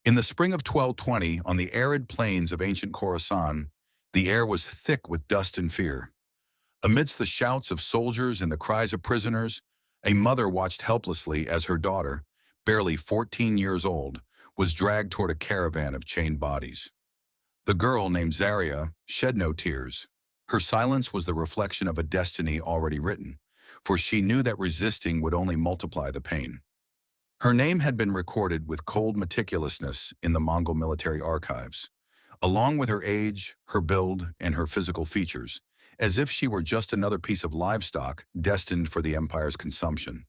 In the spring of 1220, on the arid plains of ancient Khorasan, the air was thick with dust and fear. Amidst the shouts of soldiers and the cries of prisoners, a mother watched helplessly as her daughter, barely 14 years old, was dragged toward a caravan of chained bodies. The girl, named Zaria, shed no tears. Her silence was the reflection of a destiny already written, for she knew that resisting would only multiply the pain. Her name had been recorded with cold meticulousness in the Mongol military archives, along with her age, her build, and her physical features, as if she were just another piece of livestock destined for the empire's consumption.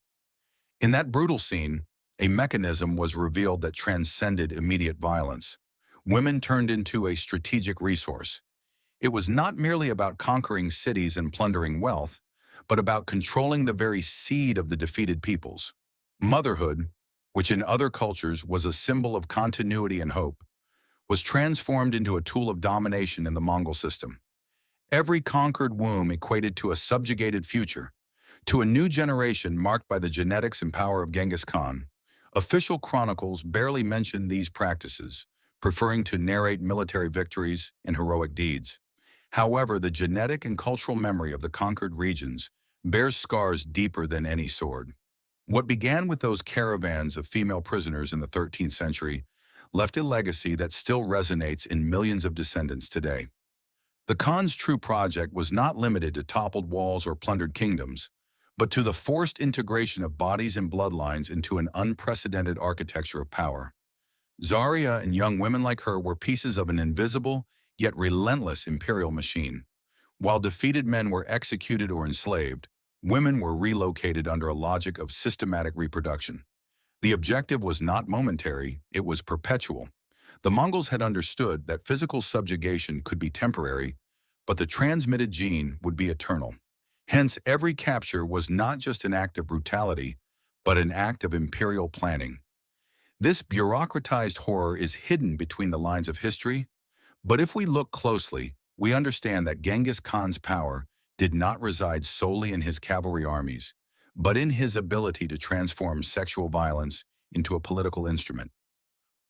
In that brutal scene, a mechanism was revealed that transcended immediate violence. Women turned into a strategic resource. It was not merely about conquering cities and plundering wealth, but about controlling the very seed of the defeated peoples. Motherhood, which in other cultures was a symbol of continuity and hope, was transformed into a tool of domination in the Mongol system. Every conquered womb equated to a subjugated future, to a new generation marked by the genetics and power of Genghis Khan. Official chronicles barely mention these practices, preferring to narrate military victories and heroic deeds. However, the genetic and cultural memory of the conquered regions bears scars deeper than any sword. What began with those caravans of female prisoners in the 13th century left a legacy that still resonates in millions of descendants today. The Khan's true project was not limited to toppled walls or plundered kingdoms, but to the forced integration of bodies and bloodlines into an unprecedented architecture of power. Zaria and young women like her were pieces of an invisible, yet relentless imperial machine. While defeated men were executed or enslaved, women were relocated under a logic of systematic reproduction. The objective was not momentary, it was perpetual. The Mongols had understood that physical subjugation could be temporary, but the transmitted gene would be eternal. Hence, every capture was not just an act of brutality, but an act of imperial planning. This bureaucratized horror is hidden between the lines of history, but if we look closely, we understand that Genghis Khan's power did not reside solely in his cavalry armies, but in his ability to transform sexual violence into a political instrument.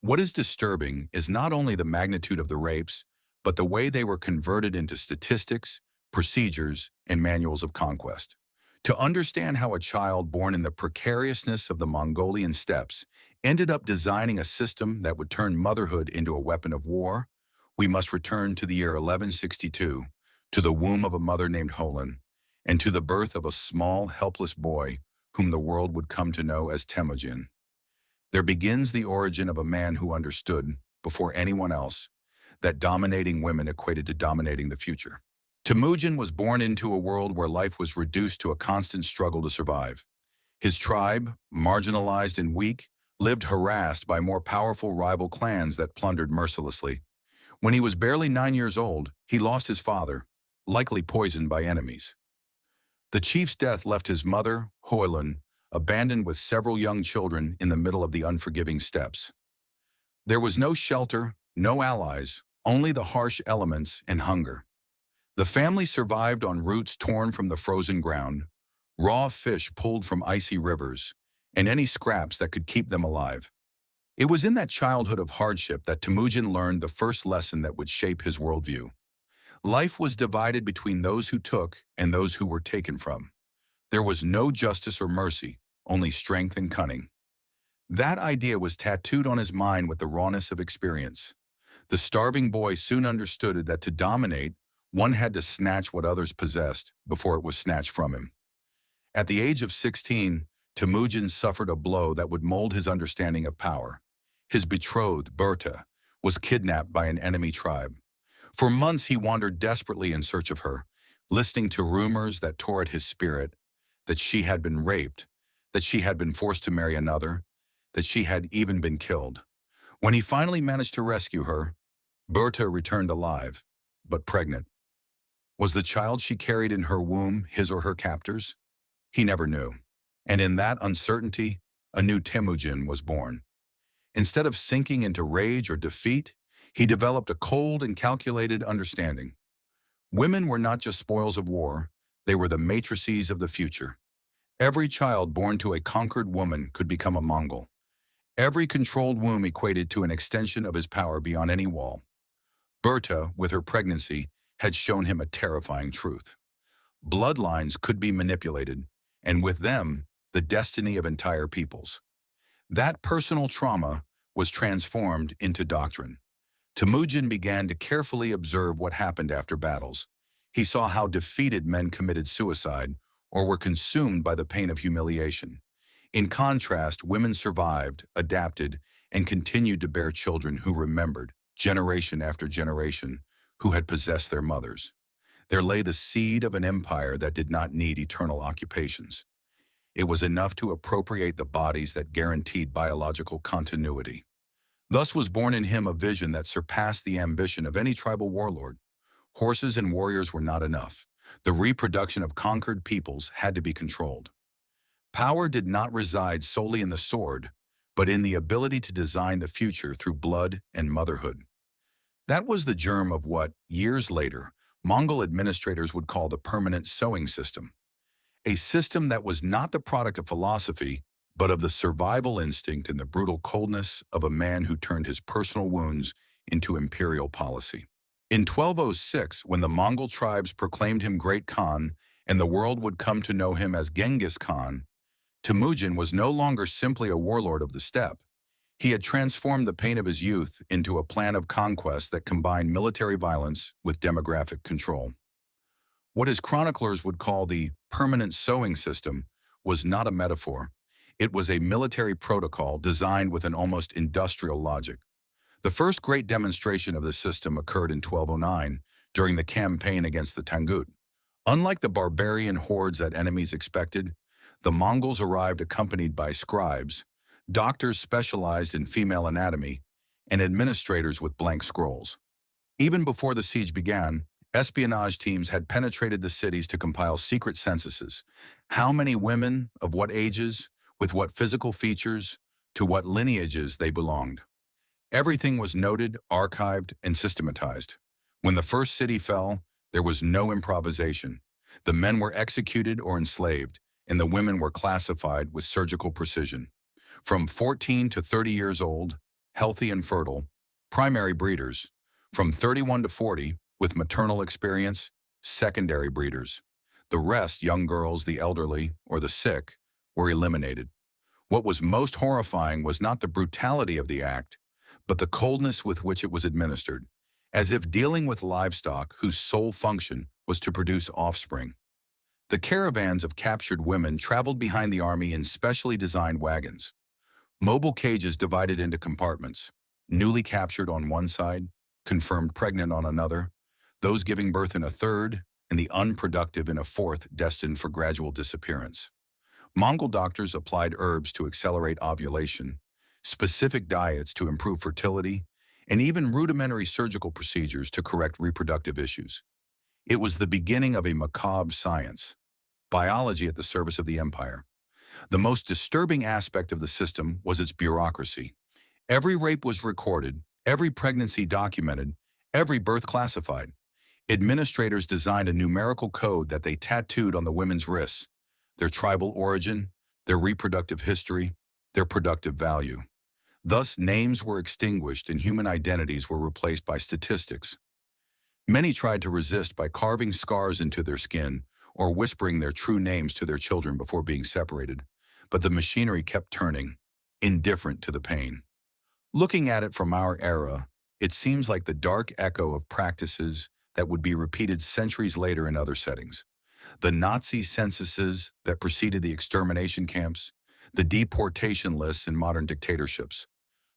What is disturbing is not only the magnitude of the rapes, but the way they were converted into statistics, procedures, and manuals of conquest. To understand how a child born in the precariousness of the Mongolian steppes ended up designing a system that would turn motherhood into a weapon of war, we must return to the year 1162, to the womb of a mother named Holon, and to the birth of a small, helpless boy whom the world would come to know as Temujin. There begins the origin of a man who understood, before anyone else, that dominating women equated to dominating the future. Temujin was born into a world where life was reduced to a constant struggle to survive. His tribe, marginalized and weak, lived harassed by more powerful rival clans that plundered mercilessly. When he was barely 9 years old, he lost his father, likely poisoned by enemies. The chief's death left his mother, Hoylun, abandoned with several young children in the middle of the unforgiving steppes. There was no shelter, no allies, only the harsh elements and hunger. The family survived on roots torn from the frozen ground, raw fish pulled from icy rivers, and any scraps that could keep them alive. It was in that childhood of hardship that Temujin learned the first lesson that would shape his worldview. Life was divided between those who took and those who were taken from. There was no justice or mercy, only strength and cunning. That idea was tattooed on his mind with the rawness of experience. The starving boy soon understood that to dominate, one had to snatch what others possessed before it was snatched from him. At the age of 16, Temujin suffered a blow that would mold his understanding of power. His betrothed, Berta, was kidnapped by an enemy tribe. For months he wandered desperately in search of her, listening to rumors that tore at his spirit, that she had been raped, that she had been forced to marry another, that she had even been killed. When he finally managed to rescue her, Berta returned alive, but pregnant. Was the child she carried in her womb his or her captor's? He never knew. And in that uncertainty, a new Temujin was born. Instead of sinking into rage or defeat, he developed a cold and calculated understanding. Women were not just spoils of war, they were the matrices of the future. Every child born to a conquered woman could become a Mongol. Every controlled womb equated to an extension of his power beyond any wall. Berta, with her pregnancy, had shown him a terrifying truth. Bloodlines could be manipulated, and with them, the destiny of entire peoples. That personal trauma was transformed into doctrine. Temujin began to carefully observe what happened after battles. He saw how defeated men committed suicide or were consumed by the pain of humiliation. In contrast, women survived, adapted, and continued to bear children who remembered, generation after generation, who had possessed their mothers. There lay the seed of an empire that did not need eternal occupations. It was enough to appropriate the bodies that guaranteed biological continuity. Thus was born in him a vision that surpassed the ambition of any tribal warlord. Horses and warriors were not enough. The reproduction of conquered peoples had to be controlled. Power did not reside solely in the sword, but in the ability to design the future through blood and motherhood. That was the germ of what, years later, Mongol administrators would call the permanent sowing system. A system that was not the product of philosophy, but of the survival instinct and the brutal coldness of a man who turned his personal wounds into imperial policy. In 1206, when the Mongol tribes proclaimed him Great Khan and the world would come to know him as Genghis Khan, Temujin was no longer simply a warlord of the steppe. He had transformed the pain of his youth into a plan of conquest that combined military violence with demographic control. What his chroniclers would call the permanent sowing system was not a metaphor. It was a military protocol designed with an almost industrial logic. The first great demonstration of this system occurred in 1209 during the campaign against the Tangut. Unlike the barbarian hordes that enemies expected, the Mongols arrived accompanied by scribes, doctors specialized in female anatomy, and administrators with blank scrolls. Even before the siege began, espionage teams had penetrated the cities to compile secret censuses. How many women, of what ages, with what physical features, to what lineages they belonged. Everything was noted, archived, and systematized. When the first city fell, there was no improvisation. The men were executed or enslaved, and the women were classified with surgical precision. From 14 to 30 years old, healthy and fertile, primary breeders. From 31 to 40, with maternal experience, secondary breeders. The rest, young girls, the elderly, or the sick, were eliminated. What was most horrifying was not the brutality of the act, but the coldness with which it was administered, as if dealing with livestock whose sole function was to produce offspring. The caravans of captured women traveled behind the army in specially designed wagons. Mobile cages divided into compartments, newly captured on one side, confirmed pregnant on another, those giving birth in a third, and the unproductive in a fourth destined for gradual disappearance. Mongol doctors applied herbs to accelerate ovulation, specific diets to improve fertility, and even rudimentary surgical procedures to correct reproductive issues. It was the beginning of a macabre science, biology at the service of the empire. The most disturbing aspect of the system was its bureaucracy. Every rape was recorded, every pregnancy documented, every birth classified. Administrators designed a numerical code that they tattooed on the women's wrists, their tribal origin, their reproductive history, their productive value. Thus, names were extinguished and human identities were replaced by statistics. Many tried to resist by carving scars into their skin or whispering their true names to their children before being separated, but the machinery kept turning, indifferent to the pain. Looking at it from our era, it seems like the dark echo of practices that would be repeated centuries later in other settings. The Nazi censuses that preceded the extermination camps, the deportation lists in modern dictatorships,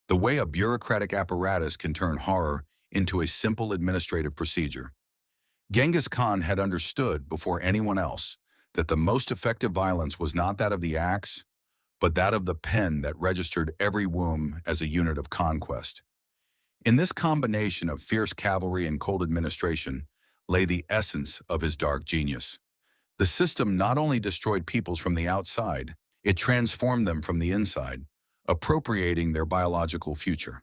the way a bureaucratic apparatus can turn horror into a simple administrative procedure. Genghis Khan had understood before anyone else that the most effective violence was not that of the axe, but that of the pen that registered every womb as a unit of conquest. In this combination of fierce cavalry and cold administration lay the essence of his dark genius. The system not only destroyed peoples from the outside, it transformed them from the inside, appropriating their biological future.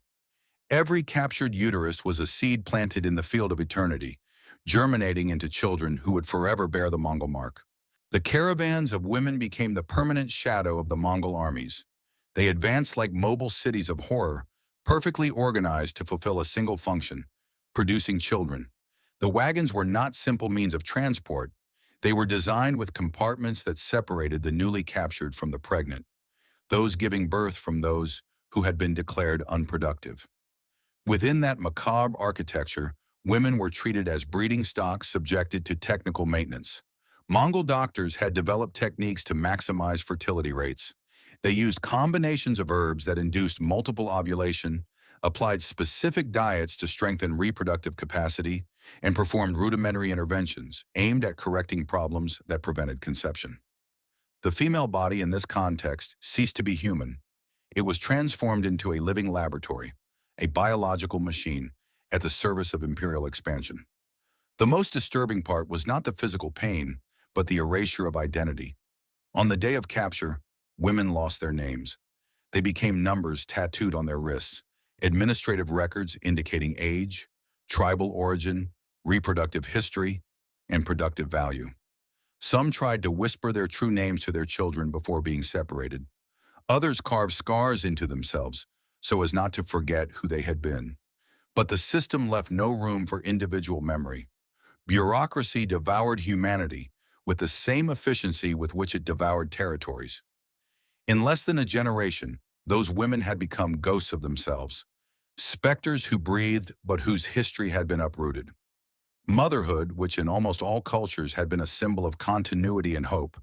Every captured uterus was a seed planted in the field of eternity, germinating into children who would forever bear the Mongol mark. The caravans of women became the permanent shadow of the Mongol armies. They advanced like mobile cities of horror, perfectly organized to fulfill a single function, producing children. The wagons were not simple means of transport. They were designed with compartments that separated the newly captured from the pregnant, those giving birth from those who had been declared unproductive. Within that macabre architecture, women were treated as breeding stock subjected to technical maintenance. Mongol doctors had developed techniques to maximize fertility rates. They used combinations of herbs that induced multiple ovulation, applied specific diets to strengthen reproductive capacity, and performed rudimentary interventions aimed at correcting problems that prevented conception. The female body in this context ceased to be human. It was transformed into a living laboratory, a biological machine at the service of imperial expansion. The most disturbing part was not the physical pain, but the erasure of identity. On the day of capture, women lost their names. They became numbers tattooed on their wrists, administrative records indicating age, tribal origin, reproductive history, and productive value. Some tried to whisper their true names to their children before being separated. Others carved scars into themselves so as not to forget who they had been. But the system left no room for individual memory. Bureaucracy devoured humanity with the same efficiency with which it devoured territories. In less than a generation, those women had become ghosts of themselves, specters who breathed but whose history had been uprooted. Motherhood, which in almost all cultures had been a symbol of continuity and hope,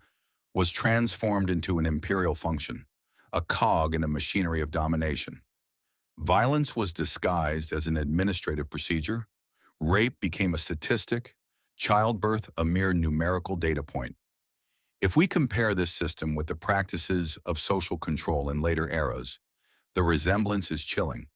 was transformed into an imperial function, a cog in a machinery of domination. Violence was disguised as an administrative procedure, rape became a statistic, childbirth a mere numerical data point. If we compare this system with the practices of social control in later eras, the resemblance is chilling.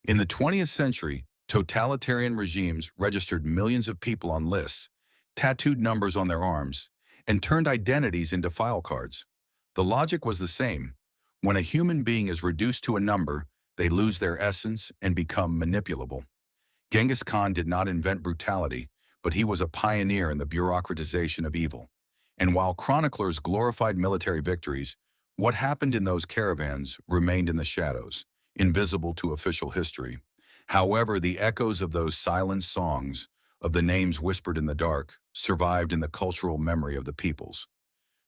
In the 20th century, totalitarian regimes registered millions of people on lists, tattooed numbers on their arms, and turned identities into file cards. The logic was the same. When a human being is reduced to a number, they lose their essence and become manipulable. Genghis Khan did not invent brutality, but he was a pioneer in the bureaucratization of evil. And while chroniclers glorified military victories, what happened in those caravans remained in the shadows, invisible to official history. However, the echoes of those silent songs, of the names whispered in the dark, survived in the cultural memory of the peoples.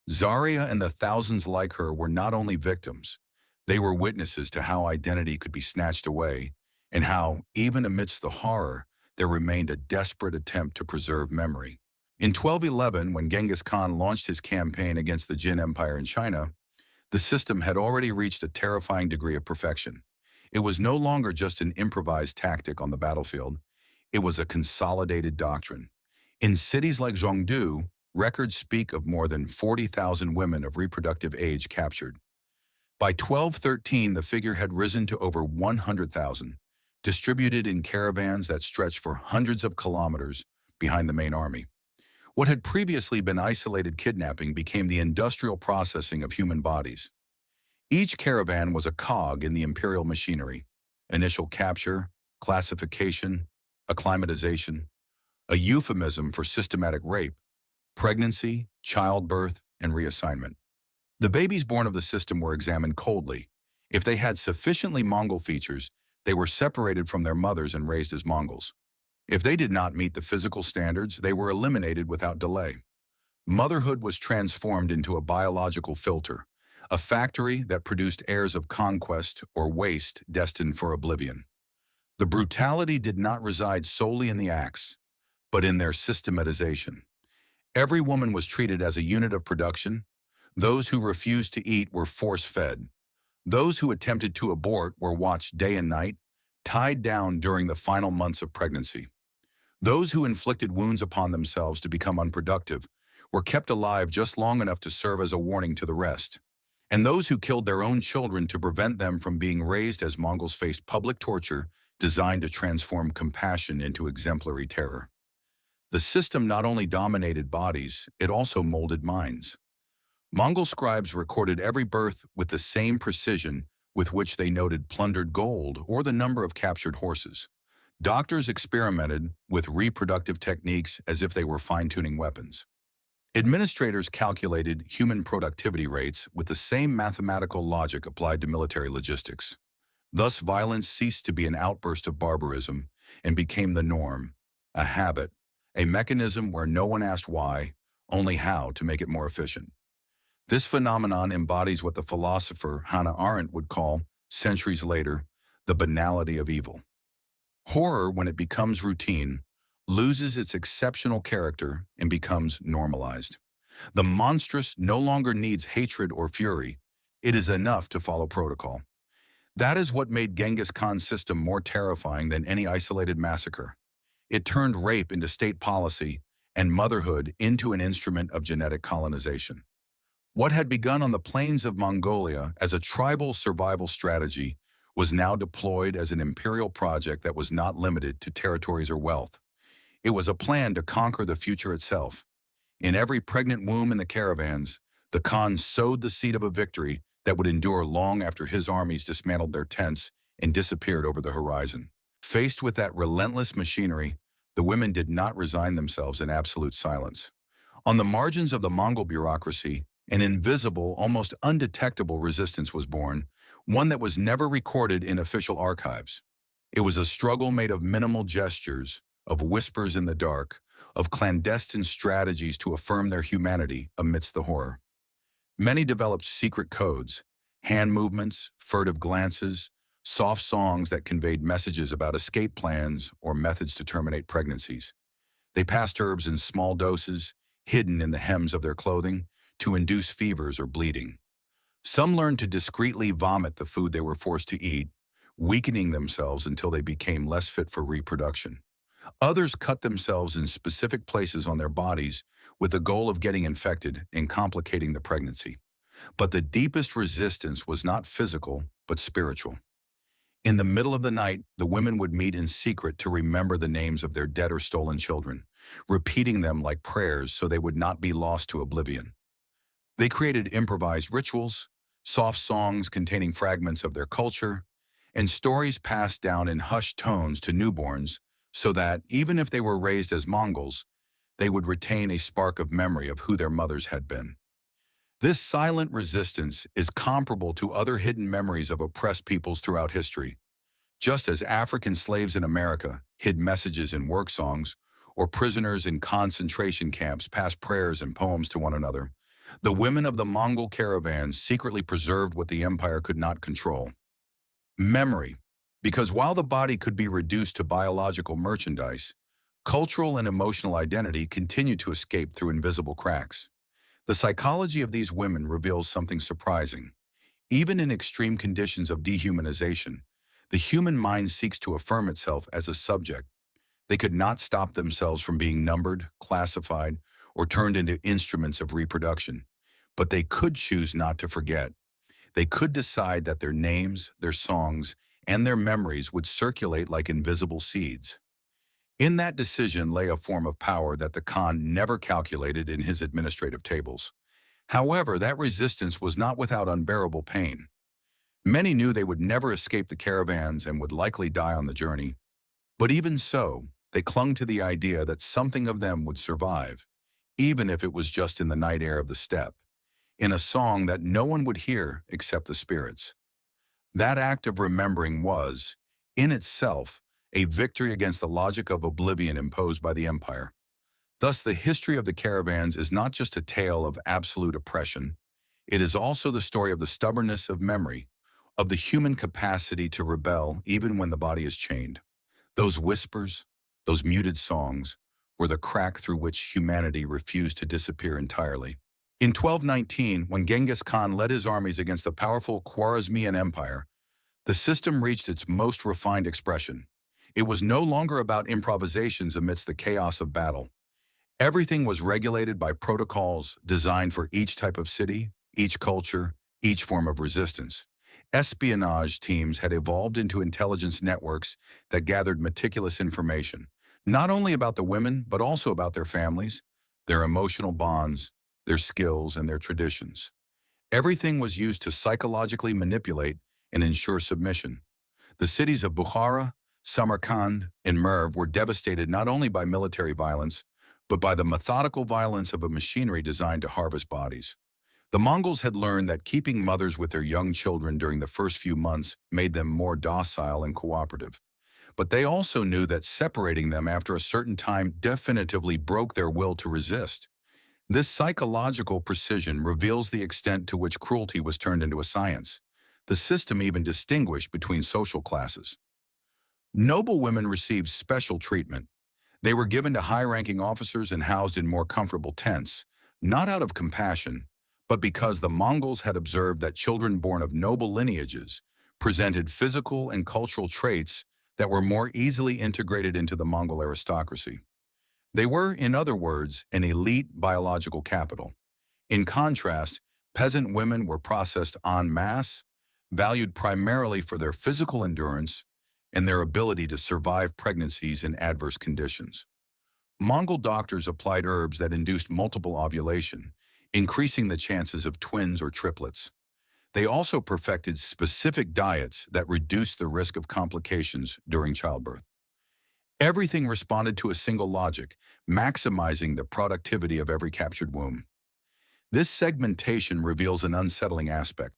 Zarya and the thousands like her were not only victims, they were witnesses to how identity could be snatched away, and how, even amidst the horror, there remained a desperate attempt to preserve memory. In 1211, when Genghis Khan launched his campaign against the Jin Empire in China, the system had already reached a terrifying degree of perfection. It was no longer just an improvised tactic on the battlefield. It was a consolidated doctrine. In cities like Zhongdu, records speak of more than 40,000 women of reproductive age captured. By 1213, the figure had risen to over 100,000, distributed in caravans that stretched for hundreds of kilometers behind the main army. What had previously been isolated kidnapping became the industrial processing of human bodies. Each caravan was a cog in the imperial machinery: initial capture, classification, acclimatization, a euphemism for systematic rape, pregnancy, childbirth, and reassignment. The babies born of the system were examined coldly. If they had sufficiently Mongol features, they were separated from their mothers and raised as Mongols. If they did not meet the physical standards, they were eliminated without delay. Motherhood was transformed into a biological filter, a factory that produced heirs of conquest or waste destined for oblivion. The brutality did not reside solely in the acts, but in their systematization. Every woman was treated as a unit of production. Those who refused to eat were force-fed. Those who attempted to abort were watched day and night, tied down during the final months of pregnancy. Those who inflicted wounds upon themselves to become unproductive were kept alive just long enough to serve as a warning to the rest. And those who killed their own children to prevent them from being raised as Mongols faced public torture designed to transform compassion into exemplary terror. The system not only dominated bodies, it also molded minds. Mongol scribes recorded every birth with the same precision with which they noted plundered gold or the number of captured horses. Doctors experimented with reproductive techniques as if they were fine-tuning weapons. Administrators calculated human productivity rates with the same mathematical logic applied to military logistics. Thus, violence ceased to be an outburst of barbarism and became the norm, a habit, a mechanism where no one asked why, only how to make it more efficient. This phenomenon embodies what the philosopher Hannah Arendt would call, centuries later, the banality of evil. Horror, when it becomes routine, loses its exceptional character and becomes normalized. The monstrous no longer needs hatred or fury. It is enough to follow protocol. That is what made Genghis Khan's system more terrifying than any isolated massacre. It turned rape into state policy and motherhood into an instrument of genetic colonization. What had begun on the plains of Mongolia as a tribal survival strategy was now deployed as an imperial project that was not limited to territories or wealth. It was a plan to conquer the future itself. In every pregnant womb in the caravans, the Khan sowed the seed of a victory that would endure long after his armies dismantled their tents and disappeared over the horizon. Faced with that relentless machinery, the women did not resign themselves in absolute silence. On the margins of the Mongol bureaucracy, an invisible, almost undetectable resistance was born, one that was never recorded in official archives. It was a struggle made of minimal gestures, of whispers in the dark, of clandestine strategies to affirm their humanity amidst the horror. Many developed secret codes, hand movements, furtive glances, soft songs that conveyed messages about escape plans or methods to terminate pregnancies. They passed herbs in small doses, hidden in the hems of their clothing, to induce fevers or bleeding. Some learned to discreetly vomit the food they were forced to eat, weakening themselves until they became less fit for reproduction. Others cut themselves in specific places on their bodies with the goal of getting infected and complicating the pregnancy. But the deepest resistance was not physical, but spiritual. In the middle of the night, the women would meet in secret to remember the names of their dead or stolen children, repeating them like prayers so they would not be lost to oblivion. They created improvised rituals, soft songs containing fragments of their culture, and stories passed down in hushed tones to newborns so that, even if they were raised as Mongols, they would retain a spark of memory of who their mothers had been. This silent resistance is comparable to other hidden memories of oppressed peoples throughout history. Just as African slaves in America hid messages in work songs, or prisoners in concentration camps passed prayers and poems to one another, the women of the Mongol caravans secretly preserved what the empire could not control: memory. Because while the body could be reduced to biological merchandise, cultural and emotional identity continued to escape through invisible cracks. The psychology of these women reveals something surprising. Even in extreme conditions of dehumanization, the human mind seeks to affirm itself as a subject. They could not stop themselves from being numbered, classified, or turned into instruments of reproduction. But they could choose not to forget. They could decide that their names, their songs, and their memories would circulate like invisible seeds. In that decision lay a form of power that the Khan never calculated in his administrative tables. However, that resistance was not without unbearable pain. Many knew they would never escape the caravans and would likely die on the journey. But even so, they clung to the idea that something of them would survive, even if it was just in the night air of the steppe, in a song that no one would hear except the spirits. That act of remembering was, in itself, a victory against the logic of oblivion imposed by the empire. Thus, the history of the caravans is not just a tale of absolute oppression. It is also the story of the stubbornness of memory, of the human capacity to rebel even when the body is chained. Those whispers, those muted songs, were the crack through which humanity refused to disappear entirely. In 1219, when Genghis Khan led his armies against the powerful Khwarezmian Empire, the system reached its most refined expression. It was no longer about improvisations amidst the chaos of battle. Everything was regulated by protocols designed for each type of city, each culture, each form of resistance. Espionage teams had evolved into intelligence networks that gathered meticulous information, not only about the women, but also about their families, their emotional bonds, their skills, and their traditions. Everything was used to psychologically manipulate and ensure submission. The cities of Bukhara, Samarkand, and Merv were devastated not only by military violence, but by the methodical violence of a machinery designed to harvest bodies. The Mongols had learned that keeping mothers with their young children during the first few months made them more docile and cooperative. But they also knew that separating them after a certain time definitively broke their will to resist. This psychological precision reveals the extent to which cruelty was turned into a science. The system even distinguished between social classes. Noble women received special treatment. They were given to high-ranking officers and housed in more comfortable tents, not out of compassion, but because the Mongols had observed that children born of noble lineages presented physical and cultural traits that were more easily integrated into the Mongol aristocracy. They were, in other words, an elite biological capital. In contrast, peasant women were processed en masse, valued primarily for their physical endurance and their ability to survive pregnancies in adverse conditions. Mongol doctors applied herbs that induced multiple ovulation, increasing the chances of twins or triplets. They also perfected specific diets that reduced the risk of complications during childbirth. Everything responded to a single logic, maximizing the productivity of every captured womb. This segmentation reveals an unsettling aspect.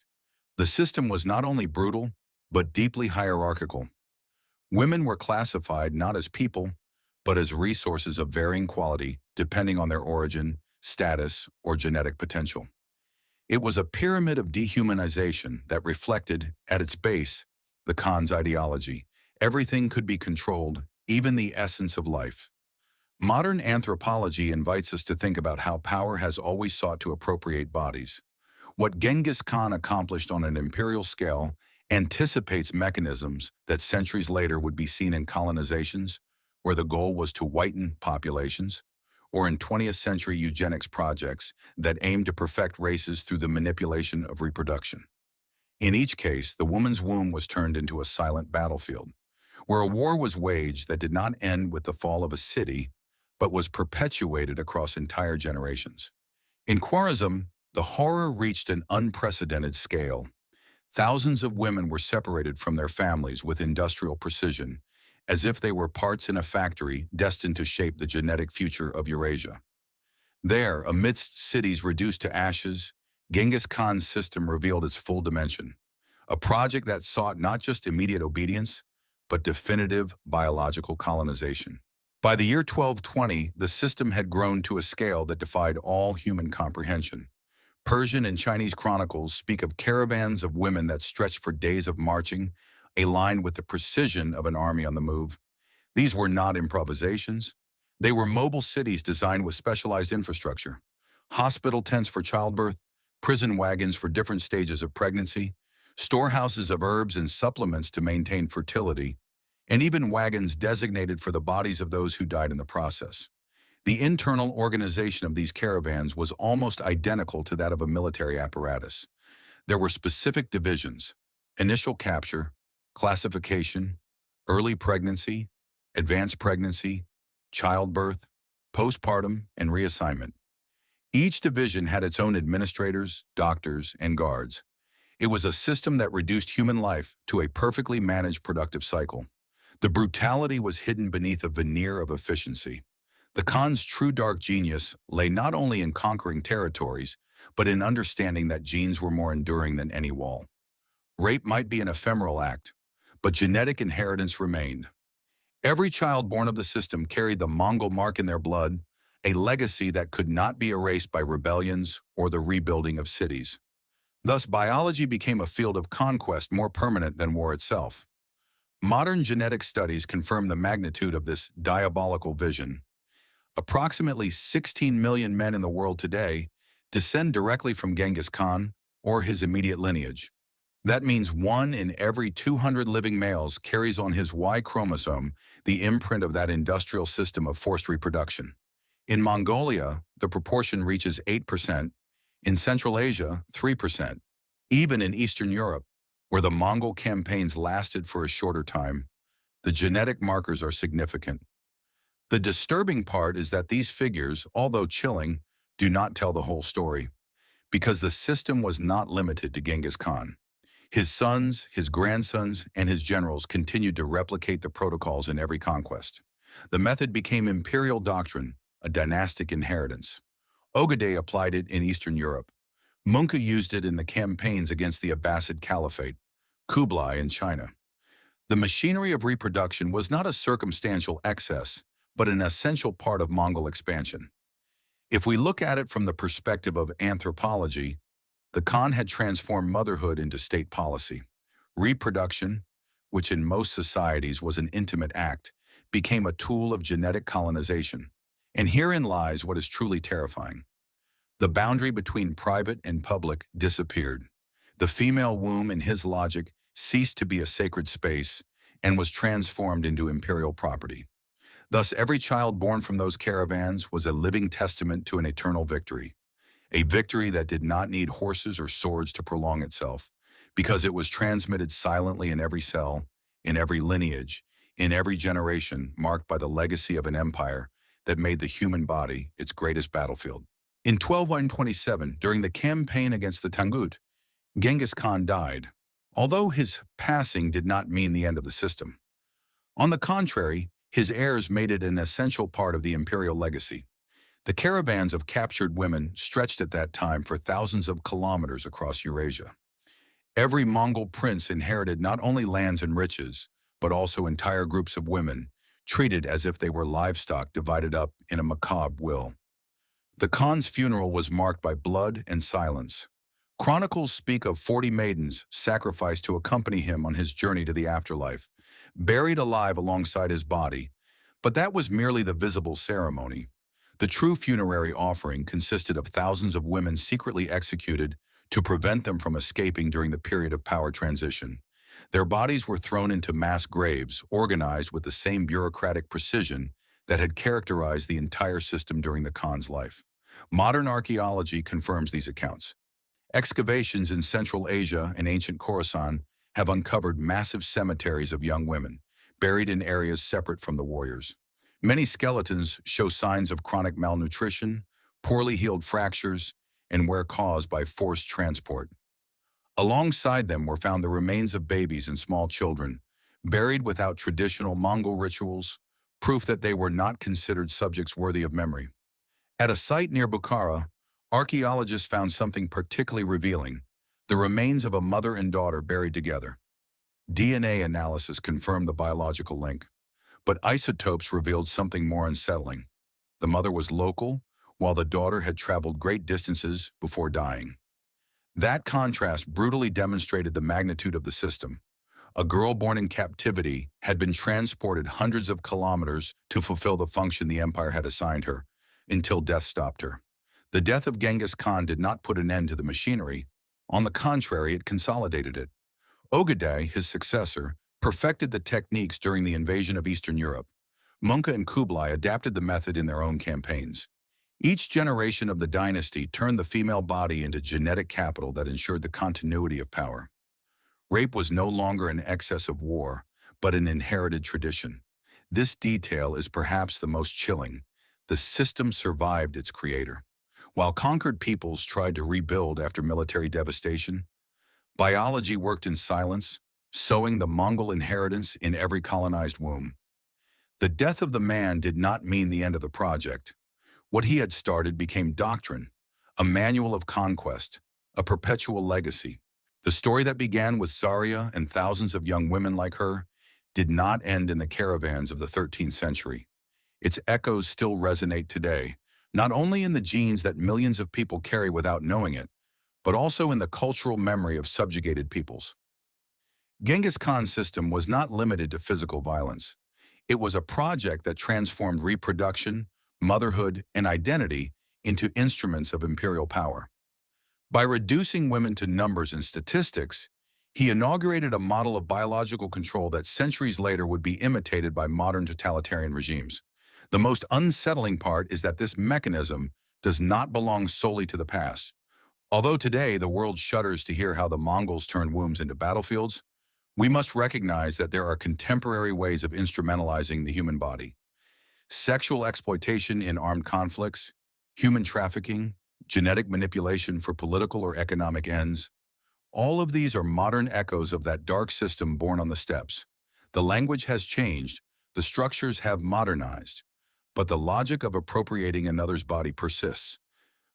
The system was not only brutal, but deeply hierarchical. Women were classified not as people, but as resources of varying quality, depending on their origin, status, or genetic potential. It was a pyramid of dehumanization that reflected, at its base, the Khan's ideology. Everything could be controlled, even the essence of life. Modern anthropology invites us to think about how power has always sought to appropriate bodies. What Genghis Khan accomplished on an imperial scale anticipates mechanisms that centuries later would be seen in colonizations, where the goal was to whiten populations, or in 20th century eugenics projects that aimed to perfect races through the manipulation of reproduction. In each case, the woman's womb was turned into a silent battlefield, where a war was waged that did not end with the fall of a city, but was perpetuated across entire generations. In Khwarezm, the horror reached an unprecedented scale. Thousands of women were separated from their families with industrial precision, as if they were parts in a factory destined to shape the genetic future of Eurasia. There, amidst cities reduced to ashes, Genghis Khan's system revealed its full dimension, a project that sought not just immediate obedience, but definitive biological colonization. By the year 1220, the system had grown to a scale that defied all human comprehension. Persian and Chinese chronicles speak of caravans of women that stretched for days of marching, aligned with the precision of an army on the move. These were not improvisations. They were mobile cities designed with specialized infrastructure, hospital tents for childbirth, prison wagons for different stages of pregnancy, storehouses of herbs and supplements to maintain fertility, and even wagons designated for the bodies of those who died in the process. The internal organization of these caravans was almost identical to that of a military apparatus. There were specific divisions: initial capture, classification, early pregnancy, advanced pregnancy, childbirth, postpartum, and reassignment. Each division had its own administrators, doctors, and guards. It was a system that reduced human life to a perfectly managed productive cycle. The brutality was hidden beneath a veneer of efficiency. The Khan's true dark genius lay not only in conquering territories, but in understanding that genes were more enduring than any wall. Rape might be an ephemeral act, but genetic inheritance remained. Every child born of the system carried the Mongol mark in their blood, a legacy that could not be erased by rebellions or the rebuilding of cities. Thus, biology became a field of conquest more permanent than war itself. Modern genetic studies confirm the magnitude of this diabolical vision. Approximately 16 million men in the world today descend directly from Genghis Khan or his immediate lineage. That means 1 in every 200 living males carries on his Y chromosome the imprint of that industrial system of forced reproduction. In Mongolia, the proportion reaches 8%, in Central Asia, 3%. Even in Eastern Europe, where the Mongol campaigns lasted for a shorter time, the genetic markers are significant. The disturbing part is that these figures, although chilling, do not tell the whole story, because the system was not limited to Genghis Khan. His sons, his grandsons, and his generals continued to replicate the protocols in every conquest. The method became imperial doctrine, a dynastic inheritance. Ogedei applied it in Eastern Europe. Munka used it in the campaigns against the Abbasid Caliphate, Kublai in China. The machinery of reproduction was not a circumstantial excess, but an essential part of Mongol expansion. If we look at it from the perspective of anthropology, the Khan had transformed motherhood into state policy. Reproduction, which in most societies was an intimate act, became a tool of genetic colonization. And herein lies what is truly terrifying. The boundary between private and public disappeared. The female womb, in his logic, ceased to be a sacred space and was transformed into imperial property. Thus, every child born from those caravans was a living testament to an eternal victory, a victory that did not need horses or swords to prolong itself, because it was transmitted silently in every cell, in every lineage, in every generation, marked by the legacy of an empire that made the human body its greatest battlefield. In 1227, during the campaign against the Tangut, Genghis Khan died, although his passing did not mean the end of the system. On the contrary, his heirs made it an essential part of the imperial legacy. The caravans of captured women stretched at that time for thousands of kilometers across Eurasia. Every Mongol prince inherited not only lands and riches, but also entire groups of women, treated as if they were livestock divided up in a macabre will. The Khan's funeral was marked by blood and silence. Chronicles speak of 40 maidens sacrificed to accompany him on his journey to the afterlife, buried alive alongside his body, but that was merely the visible ceremony. The true funerary offering consisted of thousands of women secretly executed to prevent them from escaping during the period of power transition. Their bodies were thrown into mass graves, organized with the same bureaucratic precision that had characterized the entire system during the Khan's life. Modern archaeology confirms these accounts. Excavations in Central Asia and ancient Khorasan have uncovered massive cemeteries of young women, buried in areas separate from the warriors. Many skeletons show signs of chronic malnutrition, poorly healed fractures, and were caused by forced transport. Alongside them were found the remains of babies and small children, buried without traditional Mongol rituals, proof that they were not considered subjects worthy of memory. At a site near Bukhara, archaeologists found something particularly revealing: the remains of a mother and daughter buried together. DNA analysis confirmed the biological link, but isotopes revealed something more unsettling. The mother was local, while the daughter had traveled great distances before dying. That contrast brutally demonstrated the magnitude of the system. A girl born in captivity had been transported hundreds of kilometers to fulfill the function the empire had assigned her, until death stopped her. The death of Genghis Khan did not put an end to the machinery. On the contrary, it consolidated it. Ogedei, his successor, perfected the techniques during the invasion of Eastern Europe. Munka and Kublai adapted the method in their own campaigns. Each generation of the dynasty turned the female body into genetic capital that ensured the continuity of power. Rape was no longer an excess of war, but an inherited tradition. This detail is perhaps the most chilling. The system survived its creator. While conquered peoples tried to rebuild after military devastation, biology worked in silence, sowing the Mongol inheritance in every colonized womb. The death of the man did not mean the end of the project. What he had started became doctrine, a manual of conquest, a perpetual legacy. The story that began with Zarya and thousands of young women like her did not end in the caravans of the 13th century. Its echoes still resonate today, not only in the genes that millions of people carry without knowing it, but also in the cultural memory of subjugated peoples. Genghis Khan's system was not limited to physical violence. It was a project that transformed reproduction, motherhood, and identity into instruments of imperial power. By reducing women to numbers and statistics, he inaugurated a model of biological control that centuries later would be imitated by modern totalitarian regimes. The most unsettling part is that this mechanism does not belong solely to the past. Although today the world shudders to hear how the Mongols turned wombs into battlefields, we must recognize that there are contemporary ways of instrumentalizing the human body. Sexual exploitation in armed conflicts, human trafficking, genetic manipulation for political or economic ends. All of these are modern echoes of that dark system born on the steppes. The language has changed, the structures have modernized, but the logic of appropriating another's body persists.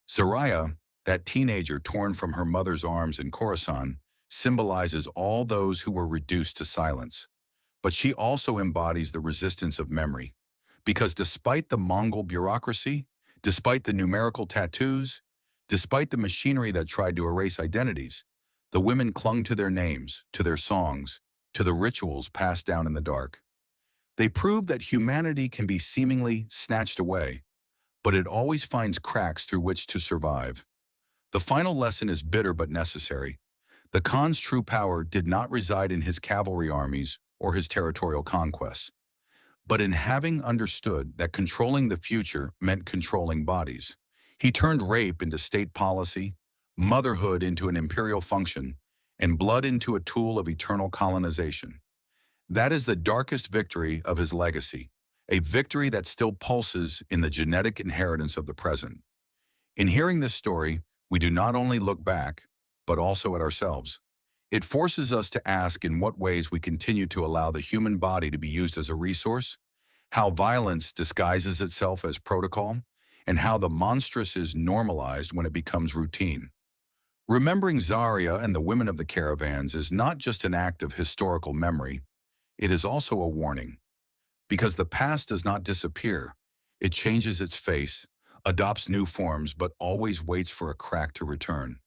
Zaraya, that teenager torn from her mother's arms in Khorasan, symbolizes all those who were reduced to silence. But she also embodies the resistance of memory. Because despite the Mongol bureaucracy, despite the numerical tattoos, despite the machinery that tried to erase identities, the women clung to their names, to their songs, to the rituals passed down in the dark. They proved that humanity can be seemingly snatched away, but it always finds cracks through which to survive. The final lesson is bitter but necessary. The Khan's true power did not reside in his cavalry armies or his territorial conquests, but in having understood that controlling the future meant controlling bodies. He turned rape into state policy, motherhood into an imperial function, and blood into a tool of eternal colonization. That is the darkest victory of his legacy, a victory that still pulses in the genetic inheritance of the present. In hearing this story, we do not only look back, but also at ourselves. It forces us to ask in what ways we continue to allow the human body to be used as a resource, how violence disguises itself as protocol, and how the monstrous is normalized when it becomes routine. Remembering Zaria and the women of the caravans is not just an act of historical memory, it is also a warning. Because the past does not disappear, it changes its face, adopts new forms, but always waits for a crack to return.